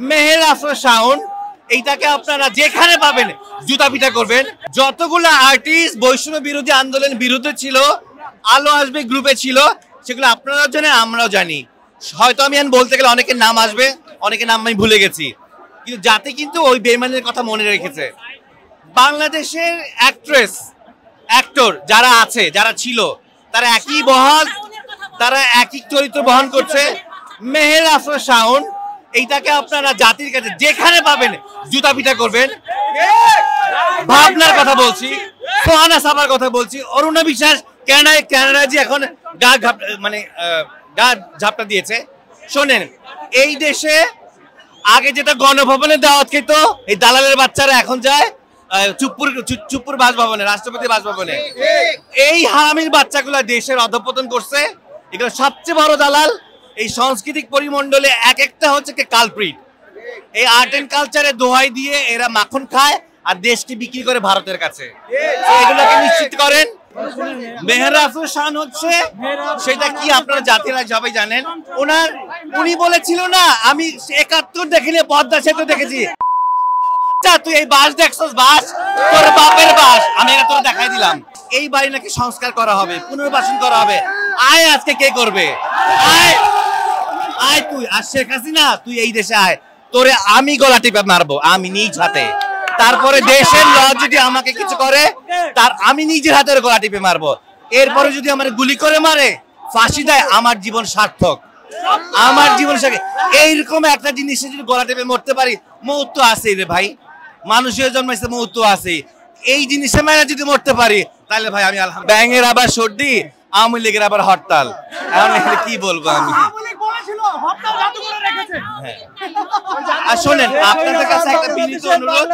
মেহের আফরোজ শাওন, এইটাকে আপনারা যেখানে পাবেন জুতা পিটা করবেন। যতগুলো আর্টিস্ট বৈষম্য বিরোধী আন্দোলন বিরুদ্ধে ছিল, আলো আসবে গ্রুপে ছিল, সেগুলো আপনারাও জানেন, আমরাও জানি। হয়তো আমি বলতে গেলে অনেকের নাম আসবে, অনেকের নাম আমি ভুলে গেছি, কিন্তু জাতি কিন্তু ওই বেইমানের কথা মনে রেখেছে। বাংলাদেশের অ্যাক্ট্রেস অ্যাক্টর যারা আছে, যারা ছিল, তারা একই বহাল, তারা একই চরিত্র বহন করছে। মেহের আফরোজ শাওন, এইটাকে আপনারা জাতির কাছে যেখানে পাবেন জুতা পিটা করবেন। ভাবনার কথা বলছি, সোহানা সাবার কথা বলছি, অরুণা বিশ্বাস ক্যানাডায় যে এখন গা ঝাপটা দিয়েছে। শোনেন, এই দেশে আগে যেটা গণভবনে দাওয়াত খেত, এই দালালের বাচ্চারা এখন যায় চুপ্পুর বাসভবনে, রাষ্ট্রপতি বাসভবনে। এই হারামির বাচ্চাগুলা দেশের অধঃপতন করছে। এগুলো সবচেয়ে বড় দালাল। এই সাংস্কৃতিক পরিমণ্ডলে এক একটা হচ্ছে কালপ্রিট। এই আর্ট এন্ড কালচারে দোহাই দিয়ে এরা মাখন খায় আর দেশকে বিক্রি করে ভারতের কাছে। এগুলোকে নিশ্চিত করেন। মেহের আফরোজ শাওন হচ্ছে সেটা কি আপনারা জাতিরা সবাই জানেন। উনি বলেছিল না, আমি ৭১ দেখিনি, পদ্মা সেতু দেখেছি। তুই এই বাস দেখছস? বাস তোর বাপের বাস, আমি এটা তোর দেখাই দিলাম। এই বাড়ি নাকি সংস্কার করা হবে, পুনর্বাসন করা হবে। আয়, আজকে কে করবে? আয় আয় তুই। আর শেখ হাসিনা, তুই এই দেশে আয়, তোরে আমি গলা টিপে মারবো, আমি নিজ হাতে। তারপরে দেশের ল যদি আমাকে কিছু করে, তার আমি নিজের হাতের গলা টিপে মারবো। এরপরে যদি আমার গুলি করে মারে, ফাঁসি দেয়, আমার জীবন সার্থক। আমার জীবন এইরকম একটা জিনিসে যদি গলা টিপে মরতে পারি, মৌত তো আছেই রে ভাই। মানুষের জন্মাইছে, মৌত তো আছেই। এই জিনিসে মেনে যদি মরতে পারি, তাহলে ভাই আমি আলহামদুলিল্লাহ। ব্যাঙের আবার সর্দি, আওয়ামী লীগের আবার হরতাল। এখন কি বলবো আমি? আর শোনেন, আপনাদের কাছে একটা বিনীত অনুরোধ,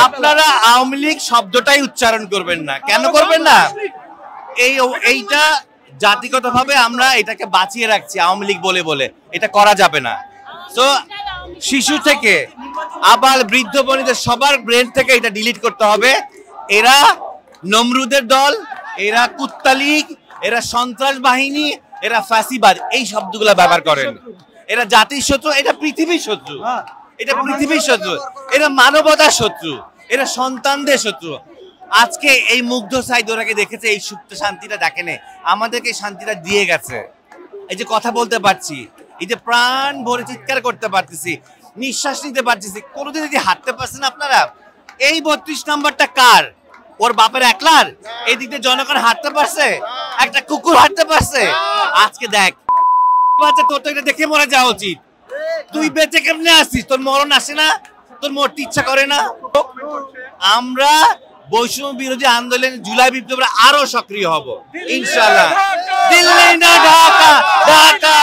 আপনারা আওয়ামী লীগ শব্দটাই উচ্চারণ করবেন না। কেন করবেন না? এইটা জাতিগতভাবে আমরা এটাকে বাঁচিয়ে রাখছি, আওয়ামী লীগ বলে বলে। এটা করা যাবে না। তো শিশু থেকে আবার বৃদ্ধ বনিদের সবার ব্রেন থেকে এটা ডিলিট করতে হবে। এরা নমরুদের দল, এরা কুত্তা লীগ, এরা সন্ত্রাস বাহিনী, এরা ফ্যাসিবাদ, এই শব্দগুলো ব্যবহার করেন। এরা জাতির শত্রু, এটা পৃথিবীর শত্রু, এটা পৃথিবীর শত্রু, এরা মানবতার শত্রু, এরা সন্তানদের শত্রু। আজকে এই মুগ্ধ সাইদ ওরাকে দেখেছে, এই সুপ্ত শান্তিটা দেখেনে, আমাদেরকে শান্তিটা দিয়ে গেছে। এই যে কথা বলতে পারছি, এই যে প্রাণ ভরে চিৎকার করতে পারতেছি, নিঃশ্বাস নিতে পারতেছি। কোনোদিন যদি হাঁটতে পারছেন আপনারা? এই ৩২ নাম্বারটা কার? ওর বাপের একলার? এই দিক দিয়ে জনগণ হাঁটতে পারছে? একটা কুকুর হাঁটতে পারছে? আজকে দেখ বাচ্চা, তোর তো এটা দেখে মরে যাওয়া উচিত। তুই বেঁচে কেমনে আসছিস? তোর মরণ আসে না? তোর মরতে ইচ্ছা করে না? আমরা বৈষম্য বিরোধী আন্দোলন জুলাই বিপ্লবে আরো সক্রিয় হব ইনশাআল্লাহ। দিল্লি না ঢাকা, ঢাকা